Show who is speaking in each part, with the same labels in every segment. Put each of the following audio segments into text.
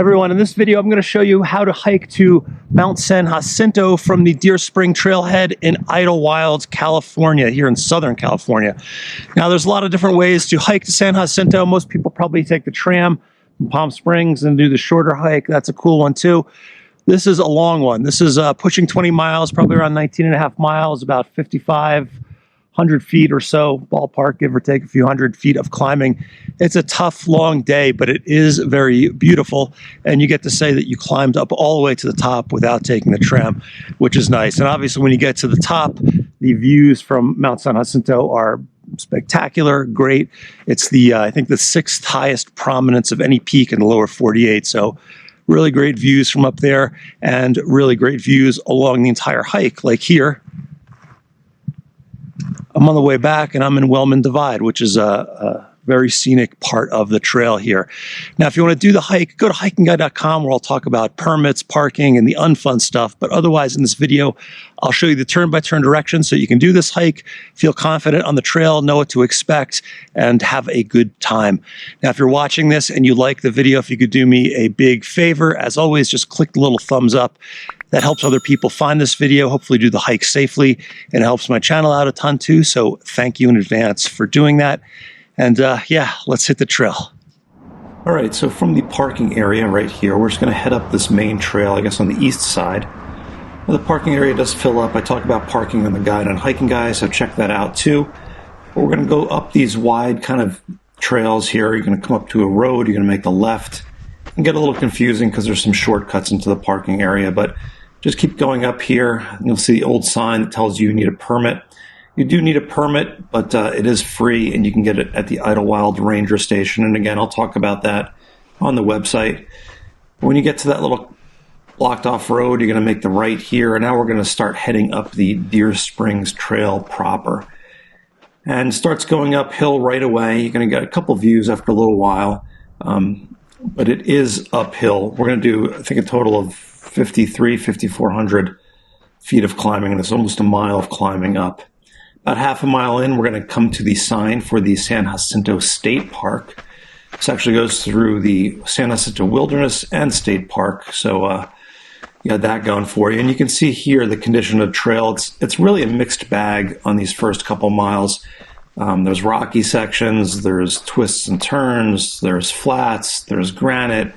Speaker 1: Everyone, in this video I'm going to show you how to hike to Mount San Jacinto from the Deer Spring Trailhead in Idlewild, California, here in Southern California. Now there's a lot of different ways to hike to San Jacinto. Most people probably take the tram from Palm Springs and do the shorter hike. That's a cool one too. This is a long one. This is pushing 20 miles, probably around 19 and a half miles, about 5,500 feet or so, ballpark, give or take a few hundred feet of climbing. It's a tough, long day, but it is very beautiful. And you get to say that you climbed up all the way to the top without taking the tram, which is nice. And obviously when you get to the top, the views from Mount San Jacinto are spectacular, great. It's the, I think the 6th highest prominence of any peak in the lower 48. So really great views from up there and really great views along the entire hike. Like here, I'm on the way back and I'm in Wellman Divide, which is a very scenic part of the trail here. Now, if you want to do the hike, go to HikingGuy.com where I'll talk about permits, parking, and the unfun stuff. But otherwise, in this video, I'll show you the turn-by-turn directions so you can do this hike, feel confident on the trail, know what to expect, and have a good time. Now, if you're watching this and you like the video, if you could do me a big favor, as always, just click the little thumbs up. That helps other people find this video, hopefully do the hike safely, and it helps my channel out a ton too. So thank you in advance for doing that. And yeah, let's hit the trail. All right, so from the parking area right here, we're just gonna head up this main trail, I guess on the east side. Now, the parking area does fill up. I talk about parking on the guide on Hiking Guy, so check that out too. But we're gonna go up these wide kind of trails here. You're gonna come up to a road, you're gonna make the left. And get a little confusing because there's some shortcuts into the parking area, but just keep going up here. You'll see the old sign that tells you need a permit. You do need a permit, but it is free, and you can get it at the Idlewild Ranger Station. And again, I'll talk about that on the website. When you get to that little blocked off road, you're going to make the right here, and now we're going to start heading up the Deer Springs Trail proper. And it starts going uphill right away. You're going to get a couple views after a little while, but it is uphill. We're going to do, I think, a total of 5,400 feet of climbing, and it's almost a mile of climbing up. About half a mile in, we're going to come to the sign for the San Jacinto State Park. This actually goes through the San Jacinto Wilderness and State Park, so you got that going for you. And you can see here the condition of the trail. It's really a mixed bag on these first couple miles. There's rocky sections, there's twists and turns, there's flats, there's granite,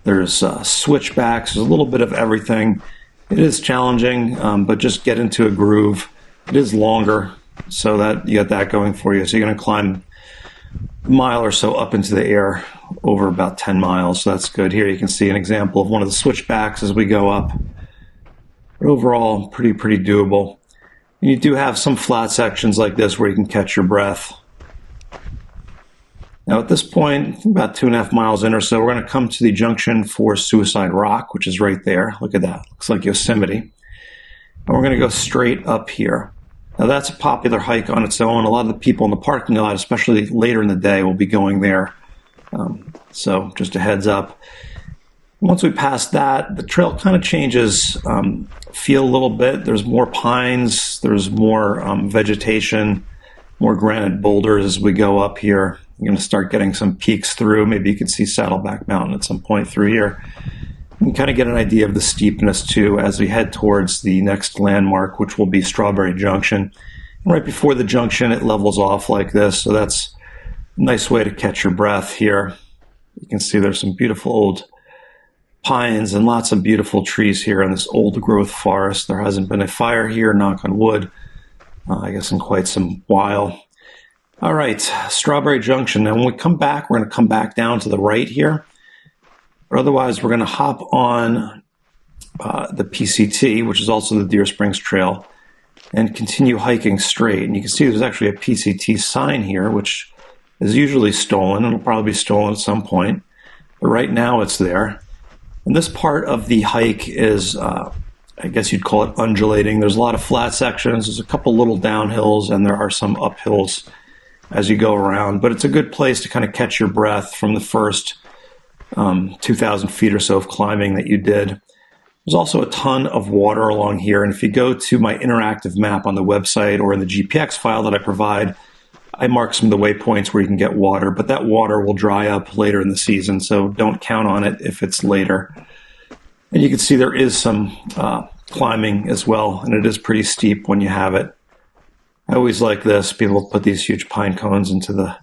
Speaker 1: there's switchbacks, there's a little bit of everything. It is challenging, but just get into a groove. It is longer, so that you got that going for you. So you're going to climb a mile or so up into the air over about 10 miles. So that's good. Here you can see an example of one of the switchbacks as we go up. But overall, pretty doable. And you do have some flat sections like this where you can catch your breath. Now at this point, about 2.5 miles in or so, we're going to come to the junction for Suicide Rock, which is right there. Look at that. Looks like Yosemite. And we're going to go straight up here. Now that's a popular hike on its own. A lot of the people in the parking lot, especially later in the day, will be going there. So just a heads up. Once we pass that, the trail kind of changes feel a little bit. There's more pines, there's more vegetation, more granite boulders as we go up here. You're going to start getting some peaks through. Maybe you can see Saddleback Mountain at some point through here. You can kind of get an idea of the steepness too as we head towards the next landmark, which will be Strawberry Junction. And right before the junction, it levels off like this, so that's a nice way to catch your breath here. You can see there's some beautiful old pines and lots of beautiful trees here in this old growth forest. There hasn't been a fire here, knock on wood, I guess in quite some while. All right, Strawberry Junction. Now when we come back, we're going to come back down to the right here. But otherwise, we're going to hop on the PCT, which is also the Deer Springs Trail, and continue hiking straight. And you can see there's actually a PCT sign here, which is usually stolen. It'll probably be stolen at some point. But right now it's there. And this part of the hike is, I guess you'd call it undulating. There's a lot of flat sections. There's a couple little downhills, and there are some uphills as you go around. But it's a good place to kind of catch your breath from the first 2,000 feet or so of climbing that you did. There's also a ton of water along here, and if you go to my interactive map on the website or in the GPX file that I provide, I mark some of the waypoints where you can get water, but that water will dry up later in the season, so don't count on it if it's later. And you can see there is some climbing as well, and it is pretty steep when you have it. I always like this. People put these huge pine cones into the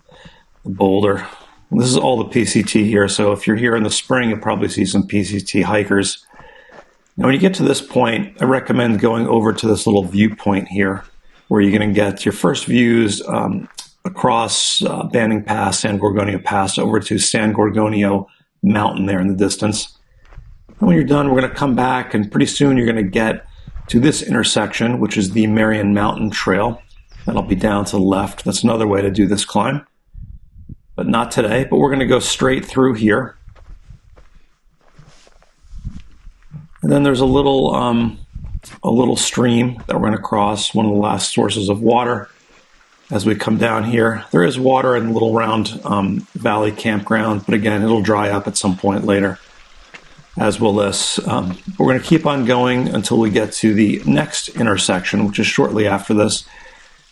Speaker 1: boulder. And this is all the PCT here, so if you're here in the spring, you'll probably see some PCT hikers. Now, when you get to this point, I recommend going over to this little viewpoint here, where you're going to get your first views across Banning Pass, San Gorgonio Pass, over to San Gorgonio Mountain there in the distance. And when you're done, we're going to come back, and pretty soon you're going to get to this intersection, which is the Marion Mountain Trail. That'll be down to the left. That's another way to do this climb, but not today. But we're going to go straight through here. And then there's a little stream that we're going to cross, one of the last sources of water. As we come down here, there is water in Little Round Valley Campground, but again, it'll dry up at some point later, as will this. We're going to keep on going until we get to the next intersection, which is shortly after this,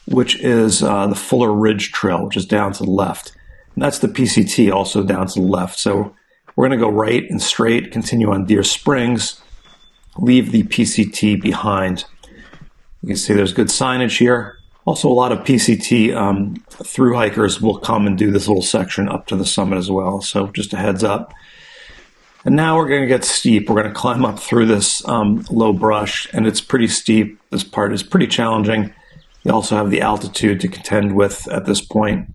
Speaker 1: which is the Fuller Ridge Trail, which is down to the left. And that's the PCT, also down to the left. So we're going to go right and straight, continue on Deer Springs, leave the PCT behind. You can see there's good signage here. Also, a lot of PCT through hikers will come and do this little section up to the summit as well. So just a heads up. And now we're going to get steep. We're going to climb up through this low brush, and it's pretty steep. This part is pretty challenging. You also have the altitude to contend with at this point.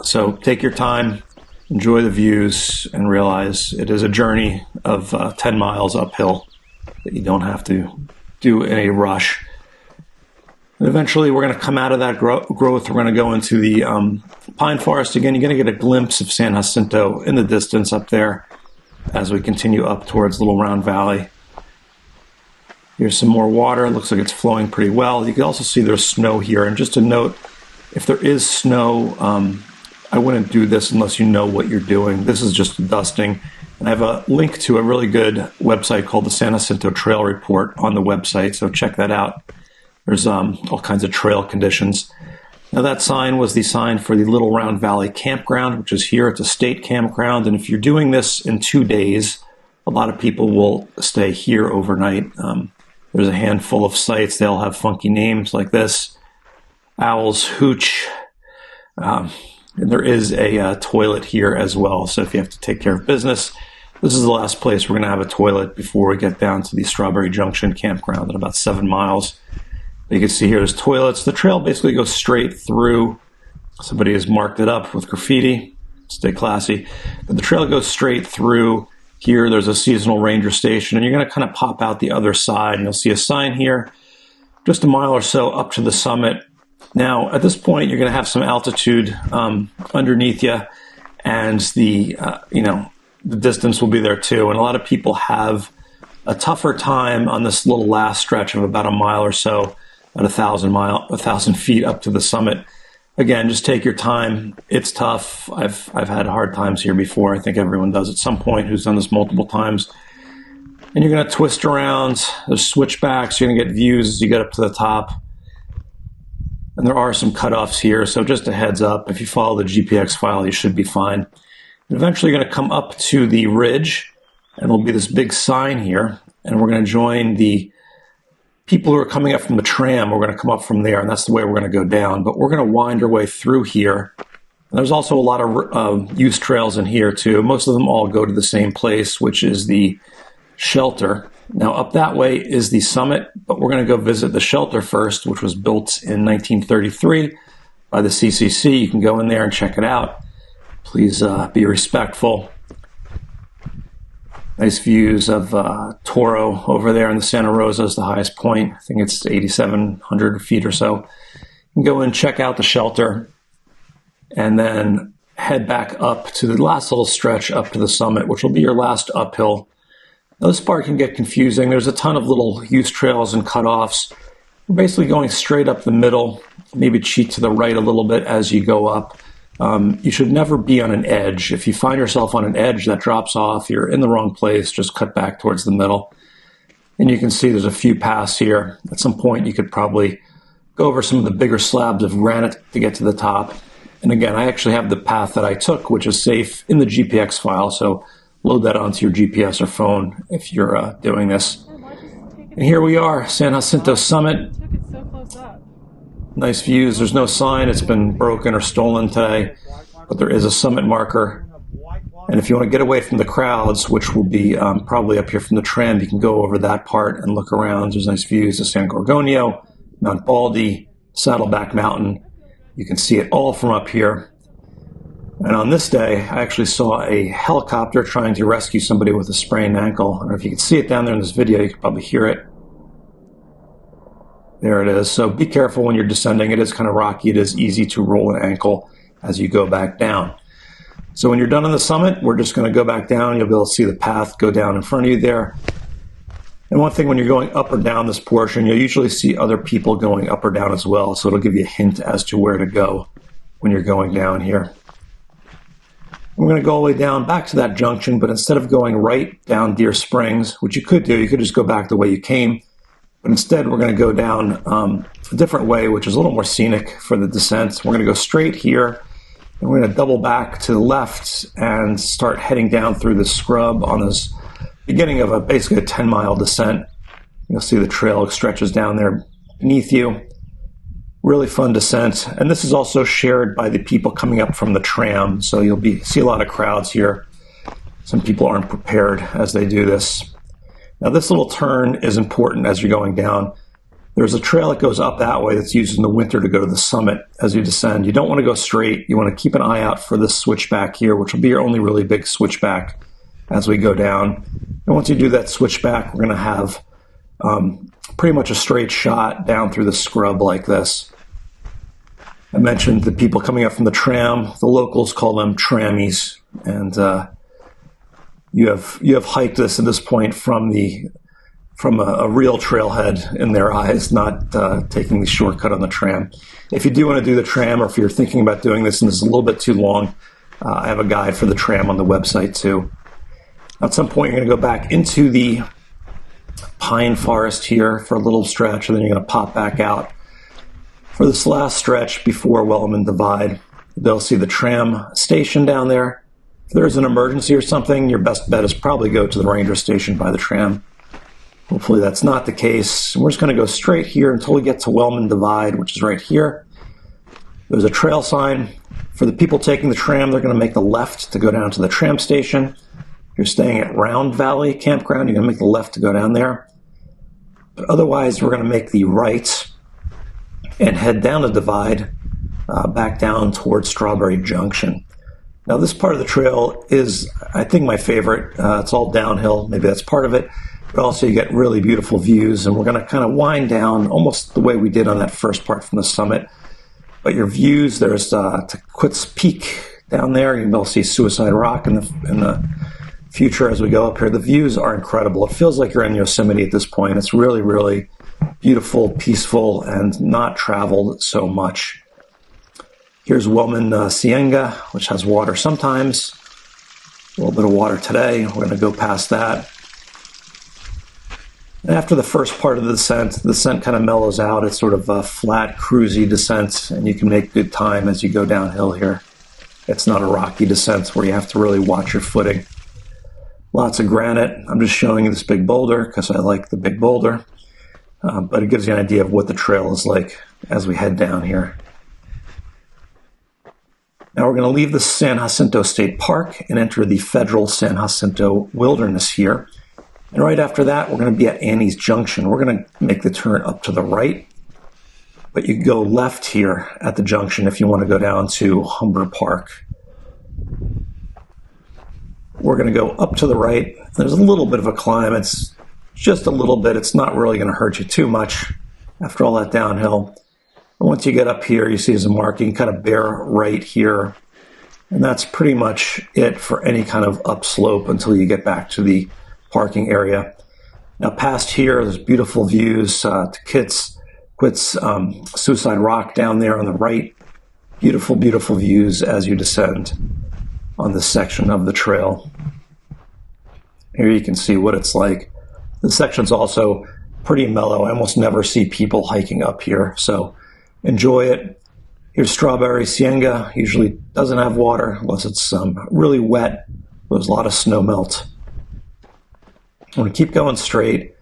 Speaker 1: So take your time, enjoy the views, and realize it is a journey of 10 miles uphill that you don't have to do in a rush. And eventually, we're going to come out of that growth. We're going to go into the pine forest. Again, you're going to get a glimpse of San Jacinto in the distance up there as we continue up towards Little Round Valley. Here's some more water. It looks like it's flowing pretty well. You can also see there's snow here. And just a note, if there is snow, I wouldn't do this unless you know what you're doing. This is just a dusting. And I have a link to a really good website called the San Jacinto Trail Report on the website, so check that out. There's all kinds of trail conditions. Now, that sign was the sign for the Little Round Valley Campground, which is here. It's a state campground, and if you're doing this in 2 days, a lot of people will stay here overnight. There's a handful of sites. They all have funky names like this. Owl's Hooch. And there is a toilet here as well, so if you have to take care of business, this is the last place we're going to have a toilet before we get down to the Strawberry Junction Campground at about 7 miles. You can see here there's toilets. The trail basically goes straight through. Somebody has marked it up with graffiti. Stay classy. But the trail goes straight through. Here there's a seasonal ranger station, and you're going to kind of pop out the other side, and you'll see a sign here just a mile or so up to the summit. Now, at this point, you're going to have some altitude underneath you, and the distance will be there too. And a lot of people have a tougher time on this little last stretch of about a mile or so, at 1,000 feet up to the summit. Again, just take your time. It's tough. I've had hard times here before. I think everyone does at some point who's done this multiple times. And you're going to twist around. There's switchbacks. You're going to get views as you get up to the top. And there are some cutoffs here, so just a heads up. If you follow the GPX file, you should be fine. And eventually, you're going to come up to the ridge, and there'll be this big sign here. And we're going to join the people who are coming up from the tram. We're going to come up from there, and that's the way we're going to go down. But we're going to wind our way through here. And there's also a lot of use trails in here, too. Most of them all go to the same place, which is the shelter. Now, up that way is the summit, but we're going to go visit the shelter first, which was built in 1933 by the CCC. You can go in there and check it out. Please be respectful. Nice views of Toro over there in the Santa Rosa is the highest point. I think it's 8,700 feet or so. You can go in, check out the shelter, and then head back up to the last little stretch up to the summit, which will be your last uphill. Now, this part can get confusing. There's a ton of little use trails and cutoffs. We're basically going straight up the middle, maybe cheat to the right a little bit as you go up. You should never be on an edge. If you find yourself on an edge that drops off, you're in the wrong place, just cut back towards the middle. And you can see there's a few paths here. At some point, you could probably go over some of the bigger slabs of granite to get to the top. And again, I actually have the path that I took, which is safe in the GPX file. So load that onto your GPS or phone if you're doing this. And here we are, San Jacinto Summit. Nice views. There's no sign. It's been broken or stolen today, but there is a summit marker. And if you want to get away from the crowds, which will be probably up here from the tram, you can go over that part and look around. There's nice views of San Gorgonio, Mount Baldy, Saddleback Mountain. You can see it all from up here. And on this day, I actually saw a helicopter trying to rescue somebody with a sprained ankle. I don't know if you can see it down there in this video. You can probably hear it. There it is. So be careful when you're descending. It is kind of rocky. It is easy to roll an ankle as you go back down. So when you're done on the summit, we're just going to go back down. You'll be able to see the path go down in front of you there. And one thing, when you're going up or down this portion, you'll usually see other people going up or down as well. So it'll give you a hint as to where to go when you're going down here. We're going to go all the way down back to that junction, but instead of going right down Deer Springs, which you could do, you could just go back the way you came. But instead, we're going to go down a different way, which is a little more scenic for the descent. We're going to go straight here, and we're going to double back to the left and start heading down through the scrub on this beginning of basically a 10-mile descent. You'll see the trail stretches down there beneath you. Really fun descent. And this is also shared by the people coming up from the tram. So you'll see a lot of crowds here. Some people aren't prepared as they do this. Now this little turn is important as you're going down. There's a trail that goes up that way that's used in the winter to go to the summit as you descend. You don't want to go straight. You want to keep an eye out for this switchback here, which will be your only really big switchback as we go down. And once you do that switchback, we're going to have pretty much a straight shot down through the scrub like this. I mentioned the people coming up from the tram. The locals call them trammies, and you have hiked this at this point from a real trailhead in their eyes, not taking the shortcut on the tram. If you do want to do the tram, or if you're thinking about doing this and this is a little bit too long, I have a guide for the tram on the website too. At some point, you're going to go back into the pine forest here for a little stretch, and then you're going to pop back out. For this last stretch before Wellman Divide, they'll see the tram station down there. If there's an emergency or something, your best bet is probably go to the ranger station by the tram. Hopefully that's not the case. We're just going to go straight here until we get to Wellman Divide, which is right here. There's a trail sign. For the people taking the tram, they're going to make the left to go down to the tram station. If you're staying at Round Valley Campground, you're going to make the left to go down there. But otherwise, we're going to make the right and head down the divide back down towards Strawberry Junction. Now this part of the trail is, I think, my favorite. It's all downhill. Maybe that's part of it. But also you get really beautiful views, and we're going to kind of wind down almost the way we did on that first part from the summit. But your views, there's Tahquitz Peak down there. You can able to see Suicide Rock in the future as we go up here. The views are incredible. It feels like you're in Yosemite at this point. It's really, really beautiful, peaceful, and not traveled so much. Here's Wellman Cienega, which has water sometimes. A little bit of water today. We're going to go past that. And after the first part of the descent kind of mellows out. It's sort of a flat, cruisy descent, and you can make good time as you go downhill here. It's not a rocky descent where you have to really watch your footing. Lots of granite. I'm just showing you this big boulder because I like the big boulder. But it gives you an idea of what the trail is like as we head down here. Now we're going to leave the San Jacinto State Park and enter the federal San Jacinto Wilderness here. And right after that, we're going to be at Annie's Junction. We're going to make the turn up to the right, but you can go left here at the junction if you want to go down to Humber Park. We're going to go up to the right. There's a little bit of a climb. It's just a little bit. It's not really going to hurt you too much after all that downhill. And once you get up here, you see there's a marking, kind of bear right here. And that's pretty much it for any kind of upslope until you get back to the parking area. Now past here, there's beautiful views. Tahquitz, Suicide Rock down there on the right. Beautiful, beautiful views as you descend on this section of the trail. Here you can see what it's like. This section's also pretty mellow. I almost never see people hiking up here, so enjoy it. Here's Strawberry Cienega. Usually doesn't have water unless it's really wet. There's a lot of snow melt. I'm going to keep going straight.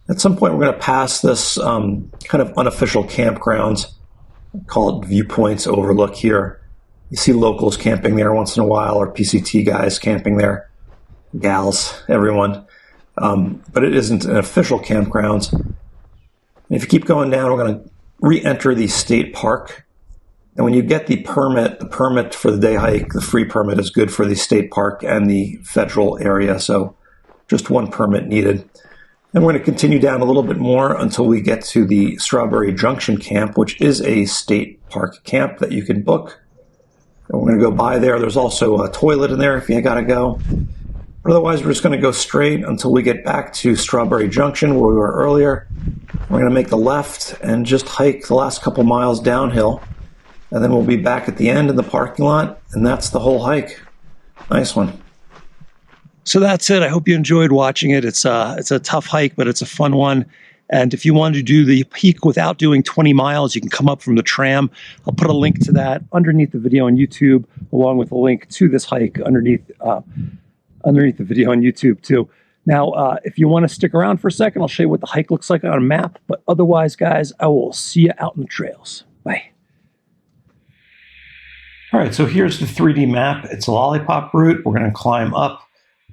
Speaker 1: At some point, we're going to pass this kind of unofficial campground called Viewpoints Overlook here. You see locals camping there once in a while, or PCT guys camping there, gals, everyone. But it isn't an official campground. And if you keep going down, we're going to re-enter the state park. And when you get the permit for the day hike, the free permit is good for the state park and the federal area. So just one permit needed. And we're going to continue down a little bit more until we get to the Strawberry Junction Camp, which is a state park camp that you can book. And we're going to go by there. There's also a toilet in there if you got to go. But otherwise, we're just going to go straight until we get back to Strawberry Junction, where we were earlier. We're going to make the left and just hike the last couple miles downhill. And then we'll be back at the end in the parking lot, and that's the whole hike. Nice one. So that's it. I hope you enjoyed watching it. It's a tough hike, but it's a fun one. And if you want to do the peak without doing 20 miles, you can come up from the tram. I'll put a link to that underneath the video on YouTube, along with a link to this hike underneath the video on YouTube too. Now, if you want to stick around for a second, I'll show you what the hike looks like on a map. But otherwise, guys, I will see you out in the trails. Bye. All right, so here's the 3D map. It's a lollipop route. We're going to climb up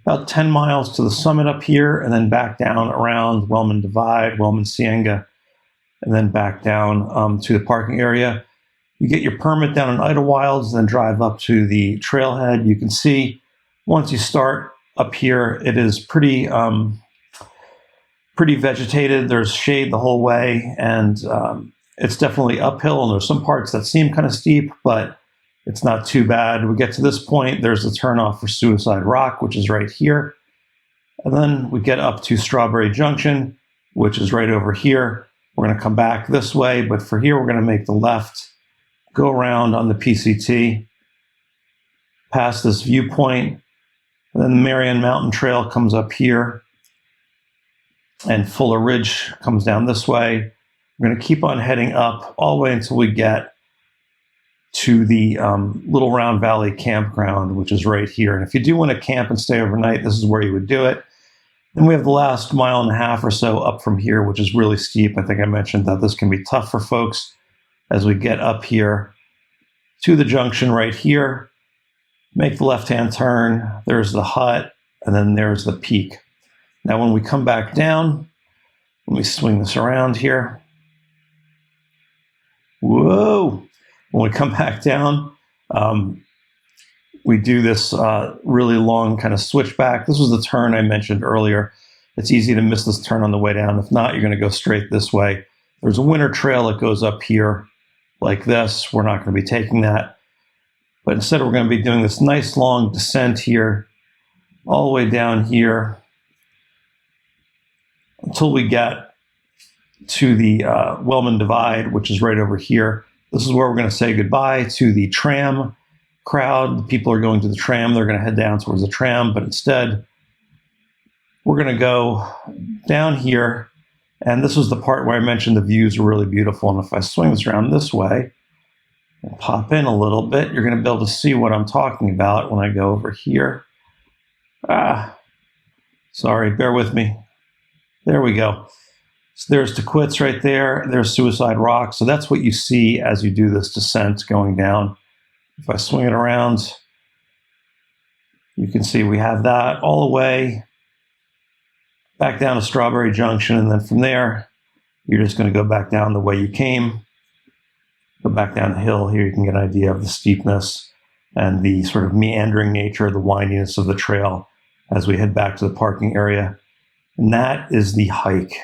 Speaker 1: about 10 miles to the summit up here, and then back down around Wellman Divide, Wellman Cienega, and then back down to the parking area. You get your permit down in Idlewilds, then drive up to the trailhead. You can see once you start up here, it is pretty vegetated. There's shade the whole way, and it's definitely uphill, and there's some parts that seem kind of steep, but it's not too bad. We get to this point, there's the turnoff for Suicide Rock, which is right here. And then we get up to Strawberry Junction, which is right over here. We're going to come back this way, but for here, we're going to make the left, go around on the PCT, past this viewpoint, and then the Marion Mountain Trail comes up here, and Fuller Ridge comes down this way. We're going to keep on heading up all the way until we get to the Little Round Valley Campground, which is right here. And if you do want to camp and stay overnight, this is where you would do it. Then we have the last mile and a half or so up from here, which is really steep. I think I mentioned that this can be tough for folks as we get up here to the junction right here. Make the left-hand turn. There's the hut, and then there's the peak. Now, when we come back down, let me swing this around here. Whoa! When we come back down, we do this really long kind of switchback. This was the turn I mentioned earlier. It's easy to miss this turn on the way down. If not, you're going to go straight this way. There's a winter trail that goes up here like this. We're not going to be taking that. But instead, we're going to be doing this nice long descent here, all the way down here, until we get to the Wellman Divide, which is right over here. This is where we're going to say goodbye to the tram crowd. The people are going to the tram. They're going to head down towards the tram, but instead, we're going to go down here. And this was the part where I mentioned the views are really beautiful. And if I swing this around this way and pop in a little bit, you're going to be able to see what I'm talking about when I go over here. Sorry, bear with me. There we go. So there's Tahquitz right there. There's Suicide Rock. So that's what you see as you do this descent going down. If I swing it around, you can see we have that all the way back down to Strawberry Junction. And then from there, you're just going to go back down the way you came. Go back down the hill here. You can get an idea of the steepness and the sort of meandering nature, the windiness of the trail as we head back to the parking area. And that is the hike.